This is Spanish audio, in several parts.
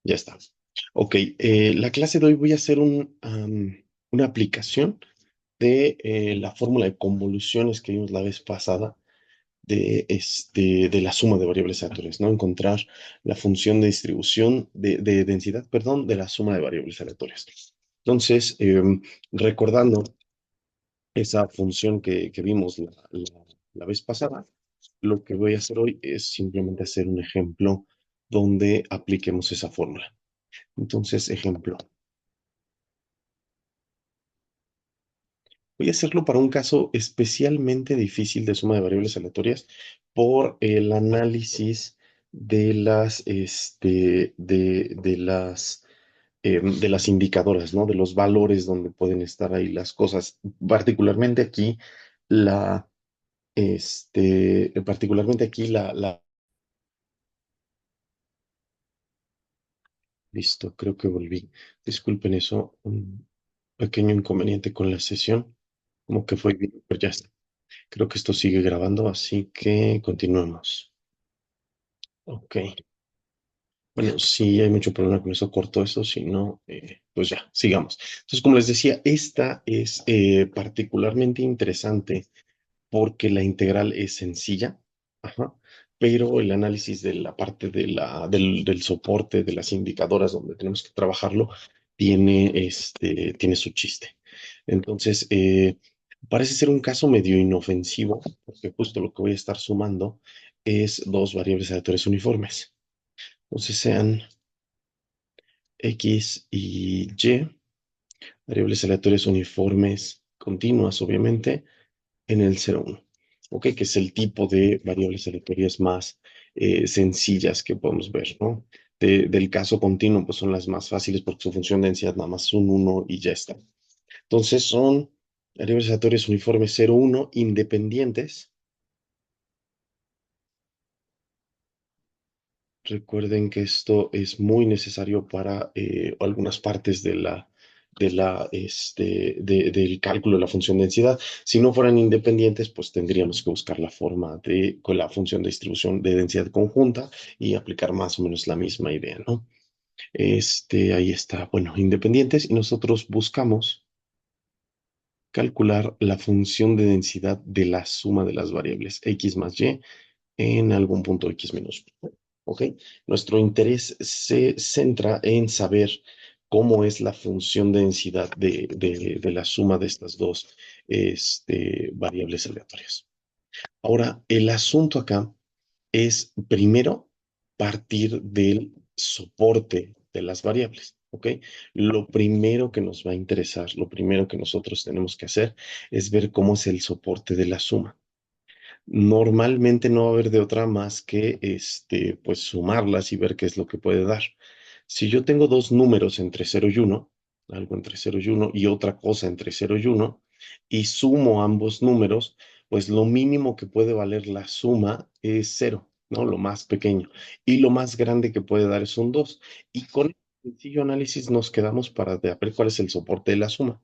Ya está. Ok, la clase de hoy voy a hacer una aplicación de la fórmula de convoluciones que vimos la vez pasada de la suma de variables aleatorias, ¿no? Encontrar la función de distribución, de densidad, perdón, de la suma de variables aleatorias. Entonces, recordando esa función que vimos la vez pasada, lo que voy a hacer hoy es simplemente hacer un ejemplo donde apliquemos esa fórmula. Entonces, ejemplo. Voy a hacerlo para un caso especialmente difícil de suma de variables aleatorias por el análisis de las indicadoras, ¿no? De los valores donde pueden estar ahí las cosas. Particularmente aquí, la, particularmente aquí listo, creo que volví. Disculpen eso, un pequeño inconveniente con la sesión, como que fue bien, pero ya está. Creo que esto sigue grabando, así que continuemos. Ok. Bueno, si hay mucho problema con eso, corto eso, si no, pues ya, sigamos. Entonces, como les decía, esta es particularmente interesante porque la integral es sencilla, ajá, pero el análisis de la parte del soporte, de las indicadoras donde tenemos que trabajarlo, tiene su chiste. Entonces, parece ser un caso medio inofensivo, porque justo lo que voy a estar sumando es dos variables aleatorias uniformes. Entonces sean X y Y, variables aleatorias uniformes continuas, obviamente, en el 0,1. ¿Ok? Que es el tipo de variables aleatorias más sencillas que podemos ver, ¿no? Del caso continuo, pues son las más fáciles porque su función de densidad nada más es un 1 y ya está. Entonces son variables aleatorias uniformes 0,1 independientes. Recuerden que esto es muy necesario para algunas partes del cálculo de la función de densidad. Si no fueran independientes, pues tendríamos que buscar la forma con la función de distribución de densidad conjunta y aplicar más o menos la misma idea, ¿no? Ahí está, bueno, independientes y nosotros buscamos calcular la función de densidad de la suma de las variables x más y en algún punto x menos. ¿Ok? Nuestro interés se centra en saber cómo es la función de densidad de la suma de estas dos variables aleatorias. Ahora, el asunto acá es primero partir del soporte de las variables. ¿Ok? Lo primero que nos va a interesar, lo primero que nosotros tenemos que hacer es ver cómo es el soporte de la suma. Normalmente no va a haber de otra más que pues sumarlas y ver qué es lo que puede dar. Si yo tengo dos números entre 0 y 1, algo entre 0 y 1 y otra cosa entre 0 y 1, y sumo ambos números, pues lo mínimo que puede valer la suma es 0, ¿no? Lo más pequeño. Y lo más grande que puede dar es un 2. Y con el sencillo análisis nos quedamos para ver cuál es el soporte de la suma.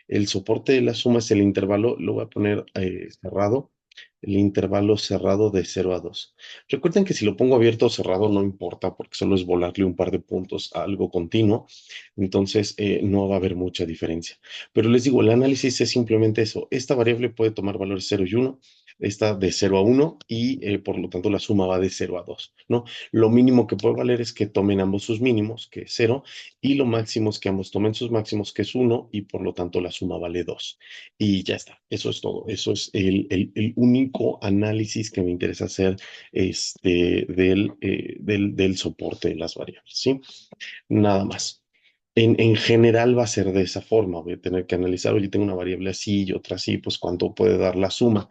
El soporte de la suma es el intervalo, lo voy a poner cerrado, el intervalo cerrado de 0 a 2. Recuerden que si lo pongo abierto o cerrado no importa porque solo es volarle un par de puntos a algo continuo, entonces no va a haber mucha diferencia. Pero les digo, el análisis es simplemente eso. Esta variable puede tomar valores 0 y 1, esta de 0 a 1 y por lo tanto la suma va de 0 a 2, ¿no? Lo mínimo que puede valer es que tomen ambos sus mínimos, que es 0, y lo máximo es que ambos tomen sus máximos, que es 1, y por lo tanto la suma vale 2. Y ya está, eso es todo. Eso es el único análisis que me interesa hacer del soporte de las variables, ¿sí? Nada más. En general va a ser de esa forma. Voy a tener que analizar, oye, tengo una variable así y otra así, pues cuánto puede dar la suma.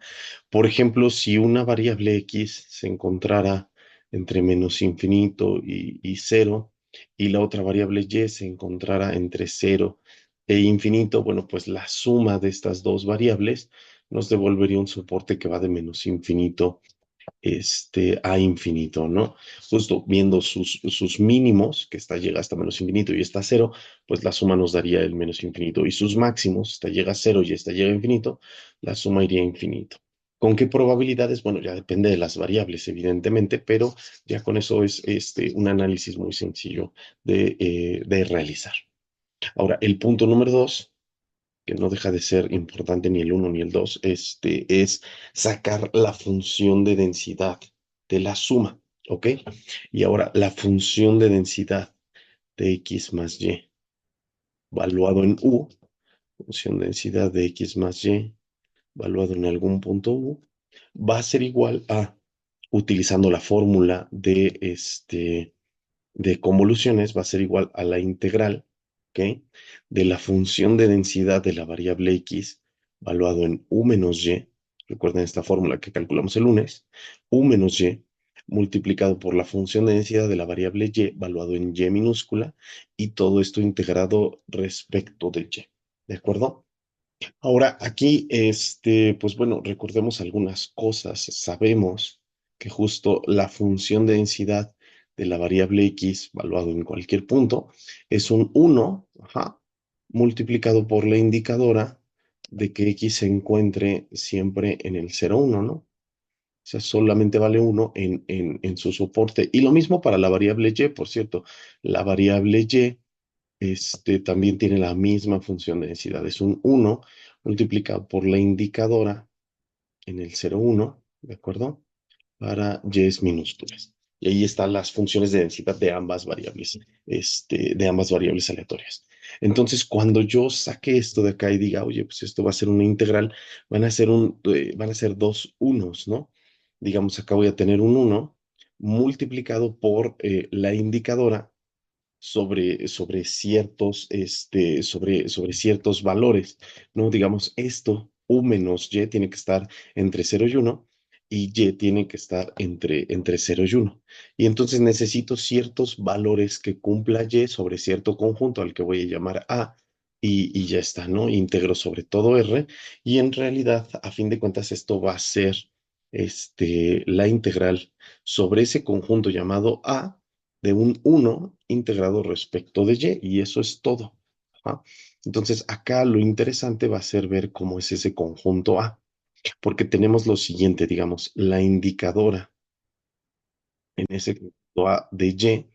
Por ejemplo, si una variable x se encontrara entre menos infinito y 0, y la otra variable y se encontrara entre 0 e infinito, bueno, pues la suma de estas dos variables nos devolvería un soporte que va de menos infinito a infinito, ¿no? Justo viendo sus mínimos, que llega hasta menos infinito y está a 0, pues la suma nos daría el menos infinito. Y sus máximos, esta llega a 0 y esta llega a infinito, la suma iría a infinito. ¿Con qué probabilidades? Bueno, ya depende de las variables, evidentemente, pero ya con eso es un análisis muy sencillo de realizar. Ahora, el punto número dos, que no deja de ser importante ni el uno ni el dos, es sacar la función de densidad de la suma, ¿ok? Y ahora, la función de densidad de x más y, valuado en u, función de densidad de x más y, valuado en algún punto u, va a ser igual a, utilizando la fórmula de convoluciones, va a ser igual a la integral, ¿ok? De la función de densidad de la variable x, valuado en u menos y, recuerden esta fórmula que calculamos el lunes, u menos y, multiplicado por la función de densidad de la variable y, valuado en y minúscula, y todo esto integrado respecto de y, ¿de acuerdo? Ahora, aquí, pues bueno, recordemos algunas cosas. Sabemos que justo la función de densidad de la variable x, valuado en cualquier punto, es un uno, ajá, multiplicado por la indicadora de que x se encuentre siempre en el 0,1, ¿no? O sea, solamente vale uno en su soporte. Y lo mismo para la variable y, por cierto. La variable y también tiene la misma función de densidad. Es un uno multiplicado por la indicadora en el 0,1, ¿de acuerdo? Para y minúsculas. Y ahí están las funciones de densidad de ambas variables aleatorias. Entonces, cuando yo saque esto de acá y diga, oye, pues esto va a ser una integral, van a ser dos unos, ¿no? Digamos, acá voy a tener un uno multiplicado por la indicadora sobre ciertos valores, ¿no? Digamos, esto, U menos Y, tiene que estar entre 0 y uno, y Y tiene que estar entre 0 y uno. Y entonces necesito ciertos valores que cumpla Y sobre cierto conjunto al que voy a llamar A, y ya está, ¿no? Integro sobre todo R, y en realidad, a fin de cuentas, esto va a ser la integral sobre ese conjunto llamado A de un uno integrado respecto de y eso es todo. ¿Ah? Entonces, acá lo interesante va a ser ver cómo es ese conjunto A, porque tenemos lo siguiente, digamos, la indicadora en ese conjunto A de Y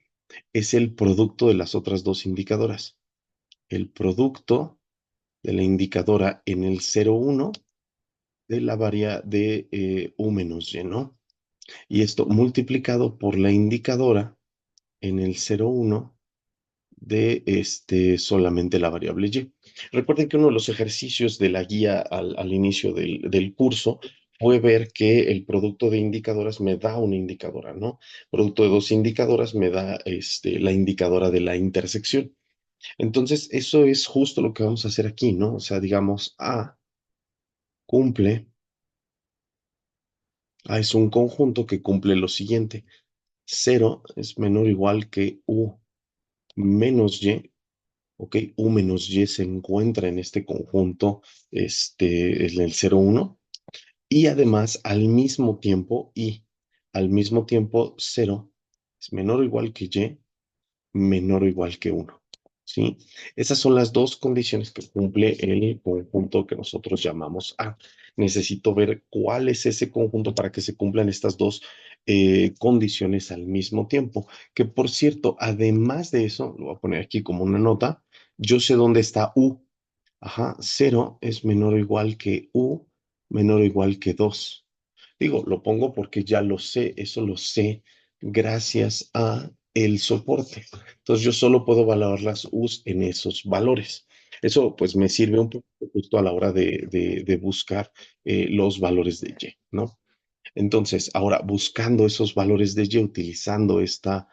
es el producto de las otras dos indicadoras. El producto de la indicadora en el 0,1 de la de U menos Y, ¿no? Y esto multiplicado por la indicadora en el 0,1 de solamente la variable y. Recuerden que uno de los ejercicios de la guía al inicio del curso fue ver que el producto de indicadoras me da una indicadora, ¿no? Producto de dos indicadoras me da la indicadora de la intersección. Entonces, eso es justo lo que vamos a hacer aquí, ¿no? O sea, digamos, cumple, A es un conjunto que cumple lo siguiente. Cero es menor o igual que U menos Y. ¿Ok? U menos Y se encuentra en este conjunto, en el 0,1, y además al mismo tiempo 0 es menor o igual que Y, menor o igual que uno. ¿Sí? Esas son las dos condiciones que cumple el conjunto que nosotros llamamos A. Necesito ver cuál es ese conjunto para que se cumplan estas dos condiciones al mismo tiempo. Que por cierto, además de eso, lo voy a poner aquí como una nota, yo sé dónde está U. Ajá, cero es menor o igual que U, menor o igual que 2. Digo, lo pongo porque ya lo sé, eso lo sé gracias a el soporte. Entonces yo solo puedo valorar las U's en esos valores. Eso pues me sirve un poco justo a la hora de buscar los valores de Y, ¿no? Entonces, ahora buscando esos valores de Y, utilizando estas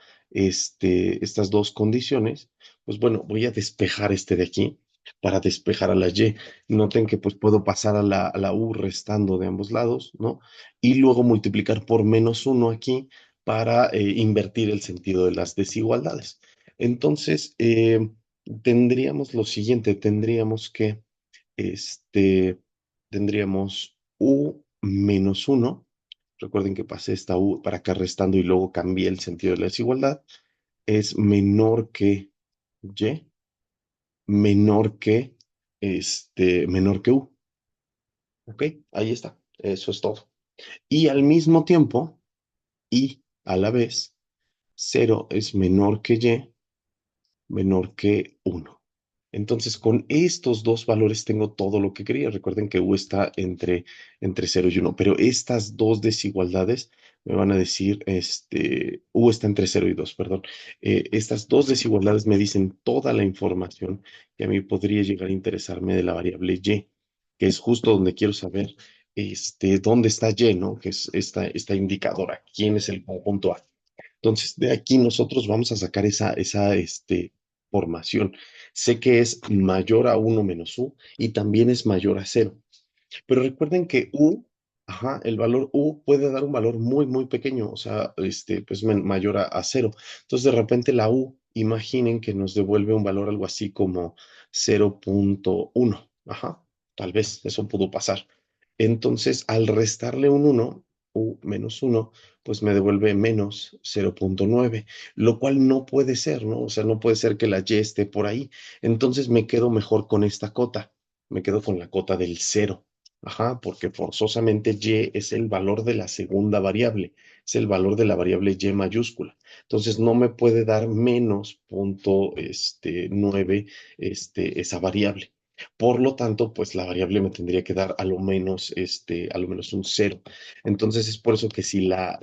dos condiciones, pues bueno, voy a despejar este de aquí para despejar a la Y. Noten que pues puedo pasar a la U restando de ambos lados, ¿no? Y luego multiplicar por menos uno aquí para invertir el sentido de las desigualdades. Entonces, tendríamos lo siguiente, este, tendríamos U menos uno. Recuerden que pasé esta U para acá restando y luego cambié el sentido de la desigualdad. Es Y, menor que U. ¿Ok? Ahí está. Eso es todo. Y al mismo tiempo, y a la vez, cero es menor que uno. Entonces, con estos dos valores tengo todo lo que quería. Recuerden que U está entre cero y uno, pero estas dos desigualdades me van a decir, U está entre cero y 2, perdón. Estas dos desigualdades me dicen toda la información que a mí podría llegar a interesarme de la variable Y, que es justo donde quiero saber, dónde está Y, ¿no? Que es esta indicadora, quién es el conjunto A. Entonces, de aquí nosotros vamos a sacar esa formación. Sé que es mayor a uno menos U y también es mayor a cero. Pero recuerden que U, ajá, el valor U puede dar un valor muy, muy pequeño, o sea, pues mayor a cero. Entonces, de repente la U, imaginen que nos devuelve un valor algo así como 0.1. Ajá, tal vez eso pudo pasar. Entonces, al restarle un uno, U menos uno, pues me devuelve menos 0.9, lo cual no puede ser, ¿no? O sea, no puede ser que la Y esté por ahí. Entonces me quedo mejor con esta cota, me quedo con la cota del cero. Ajá, porque forzosamente Y es el valor de la segunda variable, es el valor de la variable Y mayúscula. Entonces no me puede dar menos punto 9 esa variable. Por lo tanto, pues la variable me tendría que dar a lo menos un cero. Entonces es por eso que si la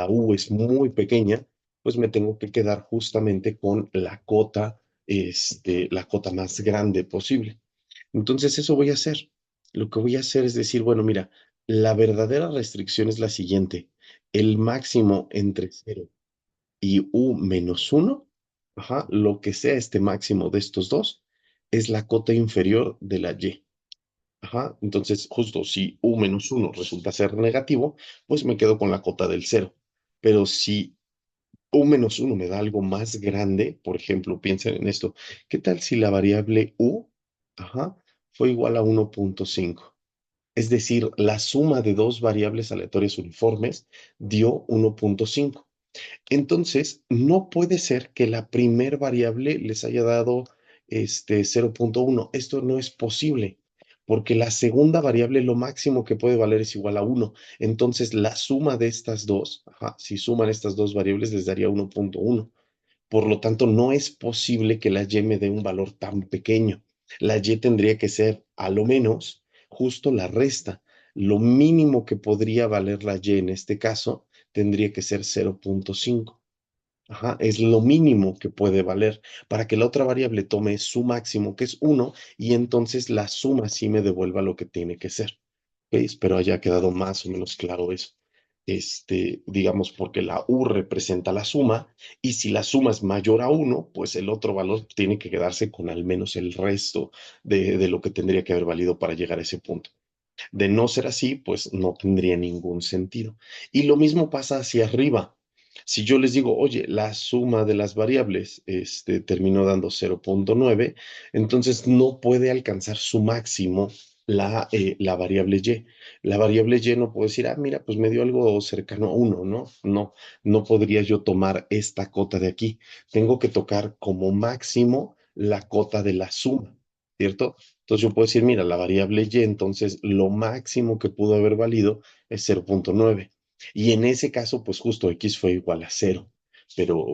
U es muy pequeña, pues me tengo que quedar justamente con la cota más grande posible. Entonces eso voy a hacer. Lo que voy a hacer es decir, bueno, mira, la verdadera restricción es la siguiente. El máximo entre cero y U menos uno, ajá, lo que sea este máximo de estos dos, es la cota inferior de la Y. Ajá, entonces justo si U menos uno resulta ser negativo, pues me quedo con la cota del cero. Pero si U menos uno me da algo más grande, por ejemplo, piensen en esto, ¿qué tal si la variable U, ajá, fue igual a 1.5? Es decir, la suma de dos variables aleatorias uniformes dio 1.5. Entonces, no puede ser que la primer variable les haya dado 0.1. Esto no es posible, porque la segunda variable lo máximo que puede valer es igual a 1. Entonces, la suma de estas dos, ajá, si suman estas dos variables, les daría 1.1. Por lo tanto, no es posible que la Y me dé un valor tan pequeño. La Y tendría que ser, a lo menos, justo la resta. Lo mínimo que podría valer la Y en este caso tendría que ser 0.5. Ajá, es lo mínimo que puede valer para que la otra variable tome su máximo, que es uno, y entonces la suma sí me devuelva lo que tiene que ser. Ok, espero haya quedado más o menos claro eso. Digamos, porque la U representa la suma, y si la suma es mayor a uno, pues el otro valor tiene que quedarse con al menos el resto de lo que tendría que haber valido para llegar a ese punto. De no ser así, pues no tendría ningún sentido. Y lo mismo pasa hacia arriba. Si yo les digo, oye, la suma de las variables terminó dando 0.9, entonces no puede alcanzar su máximo la variable y. La variable y no puedo decir, mira, pues me dio algo cercano a uno, ¿no? No, no podría yo tomar esta cota de aquí. Tengo que tocar como máximo la cota de la suma, ¿cierto? Entonces yo puedo decir, mira, la variable y, entonces lo máximo que pudo haber valido es 0.9. Y en ese caso, pues justo x fue igual a cero. Pero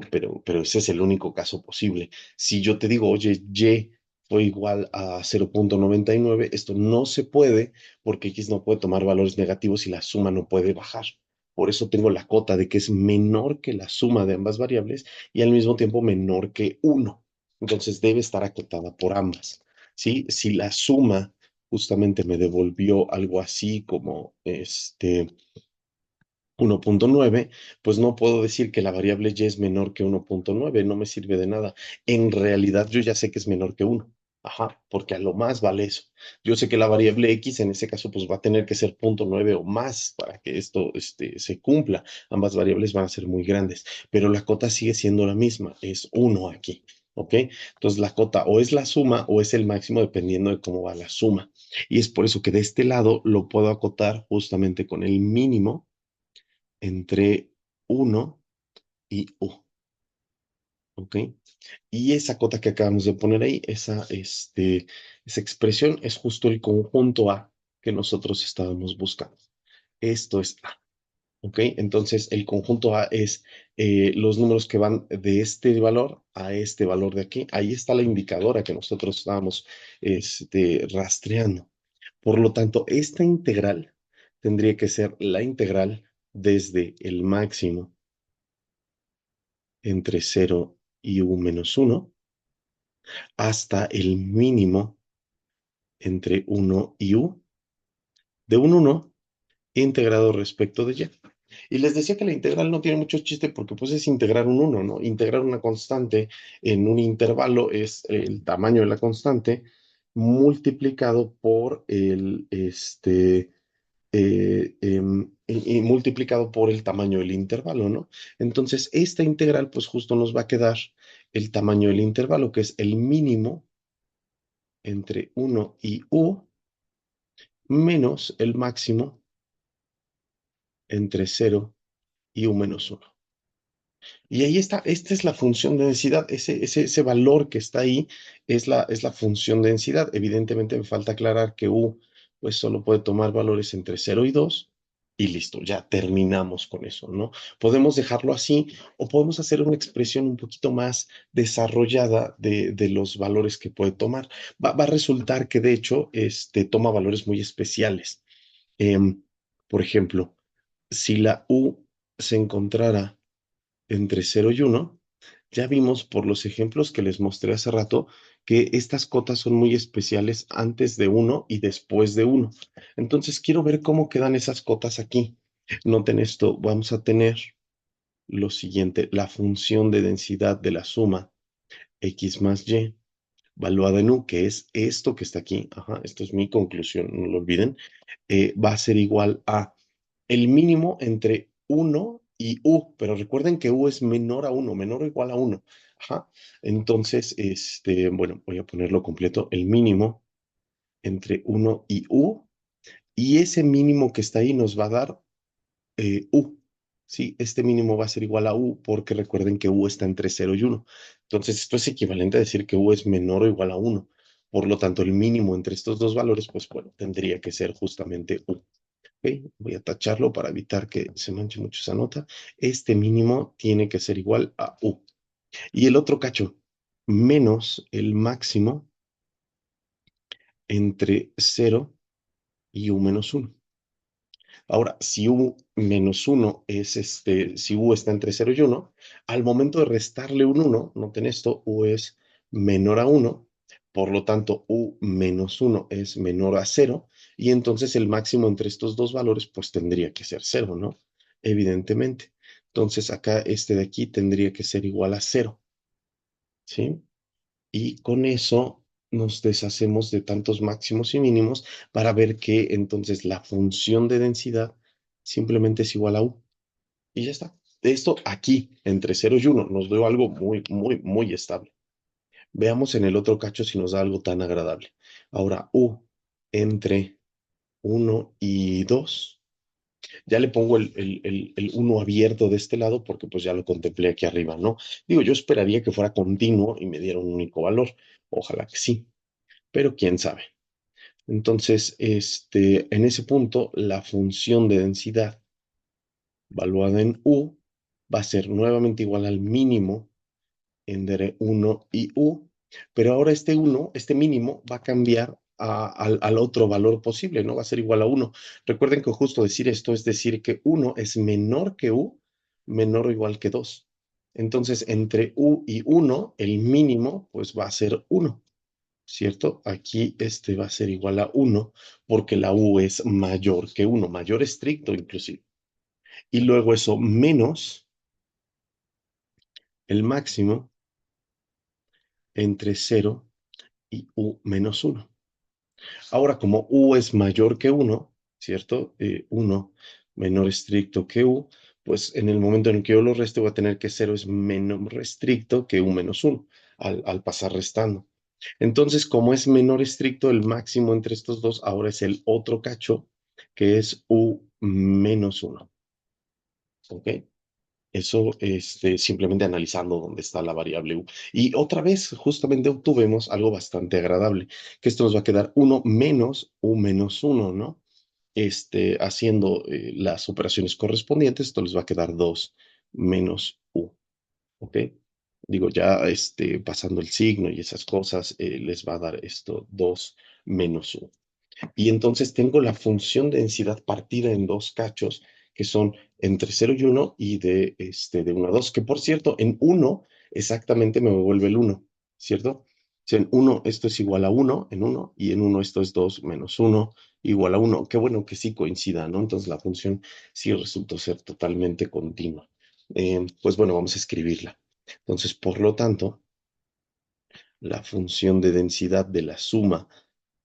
ese es el único caso posible. Si yo te digo, oye, y fue igual a 0.99, esto no se puede porque x no puede tomar valores negativos y la suma no puede bajar. Por eso tengo la cota de que es menor que la suma de ambas variables y al mismo tiempo menor que uno. Entonces debe estar acotada por ambas. ¿Sí? Si la suma justamente me devolvió algo así como 1.9, pues no puedo decir que la variable y es menor que 1.9, no me sirve de nada. En realidad yo ya sé que es menor que 1. Ajá, porque a lo más vale eso. Yo sé que la variable x en ese caso pues va a tener que ser 0.9 o más para que esto se cumpla. Ambas variables van a ser muy grandes, pero la cota sigue siendo la misma, es 1 aquí. ¿Ok? Entonces la cota o es la suma o es el máximo dependiendo de cómo va la suma. Y es por eso que de este lado lo puedo acotar justamente con el mínimo entre uno y U, ¿ok? Y esa cota que acabamos de poner ahí, esa expresión es justo el conjunto A que nosotros estábamos buscando. esto es A. ¿Ok? Entonces, el conjunto A es los números que van de este valor a este valor de aquí. Ahí está la indicadora que nosotros estábamos rastreando. Por lo tanto, esta integral tendría que ser la integral desde el máximo entre 0 y u-1 hasta el mínimo entre 1 y u de un 1 integrado respecto de y. Y les decía que la integral no tiene mucho chiste porque pues es integrar un 1, ¿no? Integrar una constante en un intervalo es el tamaño de la constante multiplicado por y multiplicado por el tamaño del intervalo, ¿no? Entonces, esta integral pues justo nos va a quedar el tamaño del intervalo, que es el mínimo entre 1 y u menos el máximo entre 0 y u-1. Y ahí está, esta es la función de densidad, ese valor que está ahí es la función de densidad. Evidentemente me falta aclarar que U pues solo puede tomar valores entre 0 y 2 y listo, ya terminamos con eso, ¿no? Podemos dejarlo así o podemos hacer una expresión un poquito más desarrollada de los valores que puede tomar. Va a resultar que de hecho toma valores muy especiales. Em, por ejemplo, si la U se encontrara entre 0 y 1, ya vimos por los ejemplos que les mostré hace rato que estas cotas son muy especiales antes de 1 y después de 1. Entonces quiero ver cómo quedan esas cotas aquí. Noten esto, vamos a tener lo siguiente, la función de densidad de la suma x más y, valuada en u, que es esto que está aquí, ajá, esto es mi conclusión, no lo olviden, va a ser igual a el mínimo entre 1 y u, pero recuerden que u es menor a 1, menor o igual a 1. Ajá. Entonces, bueno, voy a ponerlo completo, el mínimo entre 1 y u, y ese mínimo que está ahí nos va a dar u. Sí, este mínimo va a ser igual a u porque recuerden que u está entre 0 y 1. Entonces, esto es equivalente a decir que u es menor o igual a 1. Por lo tanto, el mínimo entre estos dos valores, pues bueno, tendría que ser justamente u. Ok, voy a tacharlo para evitar que se manche mucho esa nota. Este mínimo tiene que ser igual a u. Y el otro cacho, menos el máximo entre 0 y u-1. Ahora, si u-1 es si u está entre 0 y 1, al momento de restarle un 1, noten esto, u es menor a 1, por lo tanto, u-1 es menor a 0, y entonces el máximo entre estos dos valores, pues tendría que ser 0, ¿no? Evidentemente. Entonces, acá este de aquí tendría que ser igual a 0, ¿sí? Y con eso nos deshacemos de tantos máximos y mínimos para ver que entonces la función de densidad simplemente es igual a u. Y ya está. Esto aquí, entre 0 y 1, nos dio algo muy, muy, muy estable. Veamos en el otro cacho si nos da algo tan agradable. Ahora, u entre 1 y 2. Ya le pongo el 1 abierto de este lado porque pues ya lo contemplé aquí arriba, ¿no? Digo, yo esperaría que fuera continuo y me diera un único valor. Ojalá que sí, pero quién sabe. Entonces, en ese punto, la función de densidad valuada en u va a ser nuevamente igual al mínimo entre 1 y u, pero ahora este mínimo va a cambiar al otro valor posible, ¿no? Va a ser igual a 1. Recuerden que justo decir esto es decir que 1 es menor que u, menor o igual que 2. Entonces, entre u y 1, el mínimo pues va a ser 1. ¿Cierto? Aquí este va a ser igual a 1 porque la u es mayor que 1, mayor estricto inclusive. Y luego eso menos el máximo entre 0 y u-1. Ahora, como u es mayor que 1, ¿cierto? 1 menor estricto que u, pues en el momento en el que yo lo reste voy a tener que 0 es menor estricto que u-1 al pasar restando. Entonces, como es menor estricto, el máximo entre estos dos ahora es el otro cacho, que es u-1. ¿Ok? Eso, simplemente analizando dónde está la variable u. Y otra vez, justamente obtuvimos algo bastante agradable, que esto nos va a quedar 1 menos u-1, ¿no? haciendo las operaciones correspondientes, esto les va a quedar 2 menos u, ¿ok? Digo, ya pasando el signo y esas cosas, les va a dar esto 2 menos u. Y entonces tengo la función de densidad partida en dos cachos, que son entre 0 y 1 y de 1 a 2, que por cierto, en uno exactamente me vuelve el uno, ¿cierto? O sea, en uno esto es igual a uno en uno y en uno esto es 2 menos uno igual a uno. Qué bueno que sí coincida, ¿no? Entonces la función sí resultó ser totalmente continua. Pues bueno, vamos a escribirla. Entonces, por lo tanto, la función de densidad de la suma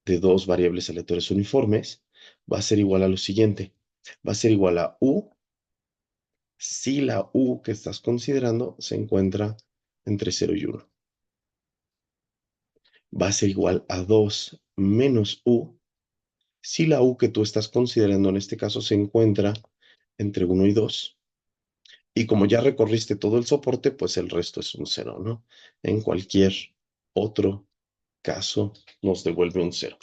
de dos variables aleatorias uniformes va a ser igual a lo siguiente. Va a ser igual a U si la U que estás considerando se encuentra entre 0 y 1. Va a ser igual a 2 menos U si la U que tú estás considerando en este caso se encuentra entre 1 y 2. Y como ya recorriste todo el soporte, pues el resto es un cero, ¿no? En cualquier otro caso nos devuelve un cero.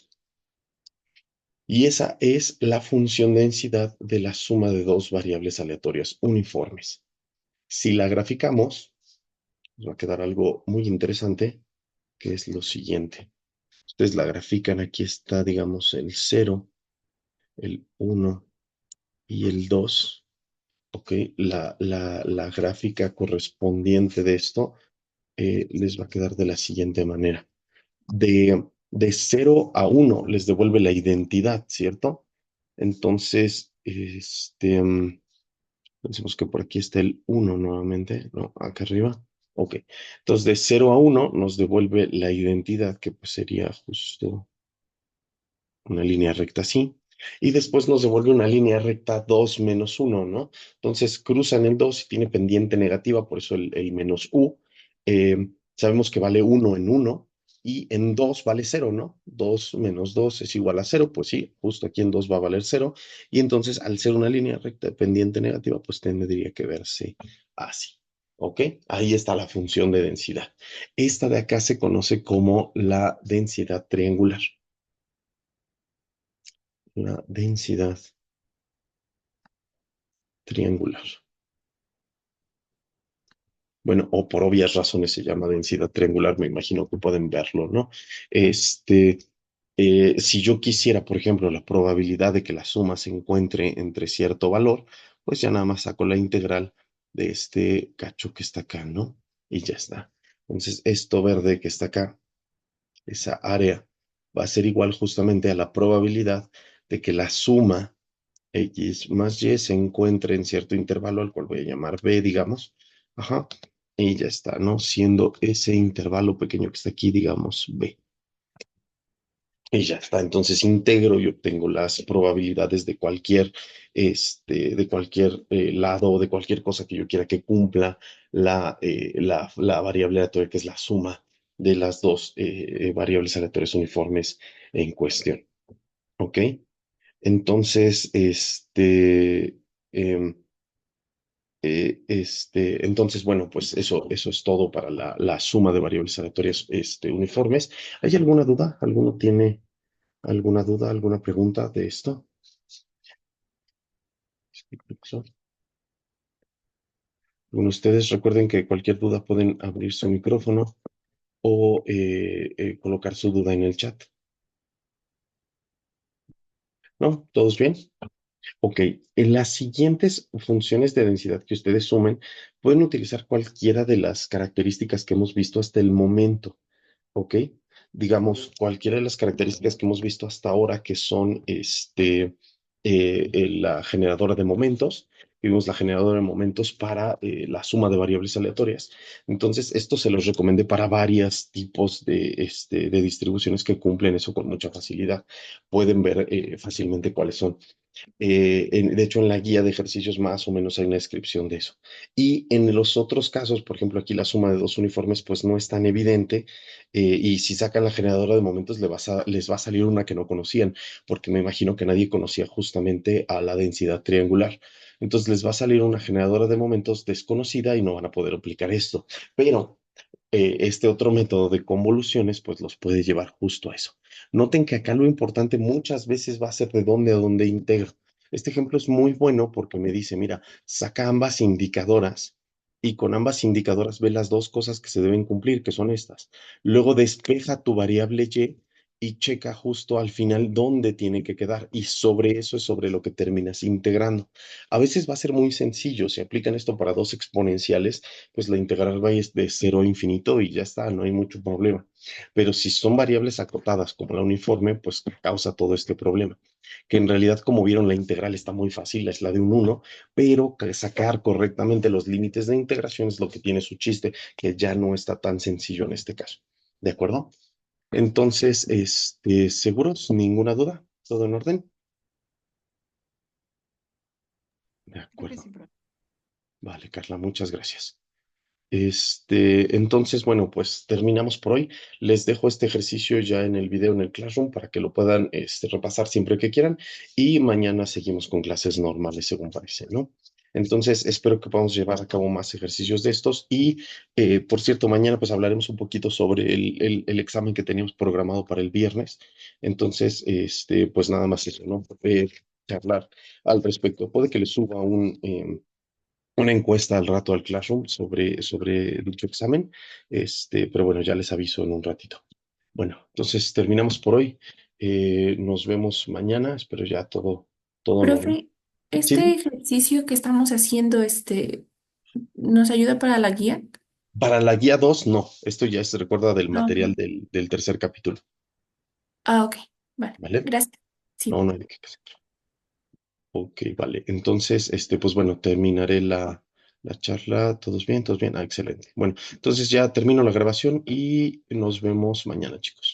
Y esa es la función de densidad de la suma de dos variables aleatorias uniformes. Si la graficamos, nos va a quedar algo muy interesante, que es lo siguiente. Ustedes la grafican, aquí está, digamos, el 0, el 1 y el 2. ¿Ok? La gráfica correspondiente de esto les va a quedar de la siguiente manera. De 0 a 1 les devuelve la identidad, ¿cierto? Entonces, pensemos que por aquí está el 1 nuevamente, ¿no? Acá arriba. Ok. Entonces, de 0 a 1 nos devuelve la identidad, que pues sería justo una línea recta así. Y después nos devuelve una línea recta 2 menos 1, ¿no? Entonces cruzan el 2 y tiene pendiente negativa, por eso el menos u. Sabemos que vale 1 en 1 y en 2 vale 0, ¿no? 2 menos 2 es igual a 0, pues sí, justo aquí en 2 va a valer 0. Y entonces al ser una línea recta de pendiente negativa, pues tendría que verse así. ¿Ok? Ahí está la función de densidad. Esta de acá se conoce como la densidad triangular. La densidad triangular. Bueno, o por obvias razones se llama densidad triangular, me imagino que pueden verlo, ¿no? Este, si yo quisiera, por ejemplo, la probabilidad de que la suma se encuentre entre cierto valor, pues ya nada más saco la integral de este cacho que está acá, ¿no? Y ya está. Entonces, esto verde que está acá, esa área, va a ser igual justamente a la probabilidad de que la suma X más Y se encuentre en cierto intervalo al cual voy a llamar B, digamos. Ajá. Y ya está, ¿no? Siendo ese intervalo pequeño que está aquí, digamos, B. Y ya está. Entonces integro y obtengo las probabilidades de cualquier lado o de cualquier cosa que yo quiera que cumpla la variable aleatoria, que es la suma de las dos variables aleatorias uniformes en cuestión. ¿Ok? Entonces, em, entonces, bueno, pues eso es todo para la suma de variables aleatorias, uniformes. ¿Hay alguna duda? ¿Alguno tiene alguna duda, alguna pregunta de esto? Bueno, ustedes recuerden que cualquier duda pueden abrir su micrófono o colocar su duda en el chat. ¿No? ¿Todos bien? Ok, en las siguientes funciones de densidad que ustedes sumen, pueden utilizar cualquiera de las características que hemos visto hasta el momento. ¿Ok? Digamos, cualquiera de las características que hemos visto hasta ahora, que son la generadora de momentos, vimos la generadora de momentos para la suma de variables aleatorias. Entonces, esto se los recomendé para varios tipos de distribuciones que cumplen eso con mucha facilidad. Pueden ver fácilmente cuáles son. De hecho, en la guía de ejercicios más o menos hay una descripción de eso. Y en los otros casos, por ejemplo, aquí la suma de dos uniformes, pues no es tan evidente. Y si sacan la generadora de momentos, les va a salir una que no conocían, porque me imagino que nadie conocía justamente a la densidad triangular. Entonces les va a salir una generadora de momentos desconocida y no van a poder aplicar esto. Pero Este otro método de convoluciones, pues los puede llevar justo a eso. Noten que acá lo importante muchas veces va a ser de dónde a dónde integro. Este ejemplo es muy bueno porque me dice, mira, saca ambas indicadoras y con ambas indicadoras ve las dos cosas que se deben cumplir, que son estas. Luego despeja tu variable y checa justo al final dónde tiene que quedar y sobre eso es sobre lo que terminas integrando. A veces va a ser muy sencillo, si aplican esto para dos exponenciales, pues la integral va de cero a infinito y ya está, no hay mucho problema. Pero si son variables acotadas como la uniforme, pues causa todo este problema. Que en realidad, como vieron, la integral está muy fácil, es la de un uno, pero que sacar correctamente los límites de integración es lo que tiene su chiste, que ya no está tan sencillo en este caso. ¿De acuerdo? Entonces, ¿seguros? ¿Ninguna duda? ¿Todo en orden? De Creo que acuerdo. sí, profe. Vale, Carla, muchas gracias. Entonces, bueno, pues terminamos por hoy. Les dejo este ejercicio ya en el video en el Classroom para que lo puedan repasar siempre que quieran y mañana seguimos con clases normales según parece, ¿no? Entonces, espero que podamos llevar a cabo más ejercicios de estos y, por cierto, mañana pues hablaremos un poquito sobre el examen que teníamos programado para el viernes. Entonces, pues nada más eso, ¿no? Charlar al respecto. Puede que les suba una encuesta al rato al Classroom sobre dicho examen, pero bueno, ya les aviso en un ratito. Bueno, entonces terminamos por hoy. Nos vemos mañana. Espero ya todo normal. Profe, Sí, este ejercicio que estamos haciendo, ¿nos ayuda para la guía? para la guía 2 no. Esto ya se recuerda del Ah, material ok. del tercer capítulo, Ok, vale. ¿vale? Gracias. No, Sí. no hay de qué hacer. Ok, vale. Entonces, pues bueno, terminaré la charla. ¿Todos bien? ¿Todos bien? Ah, excelente. Bueno, entonces ya termino la grabación y nos vemos mañana, chicos.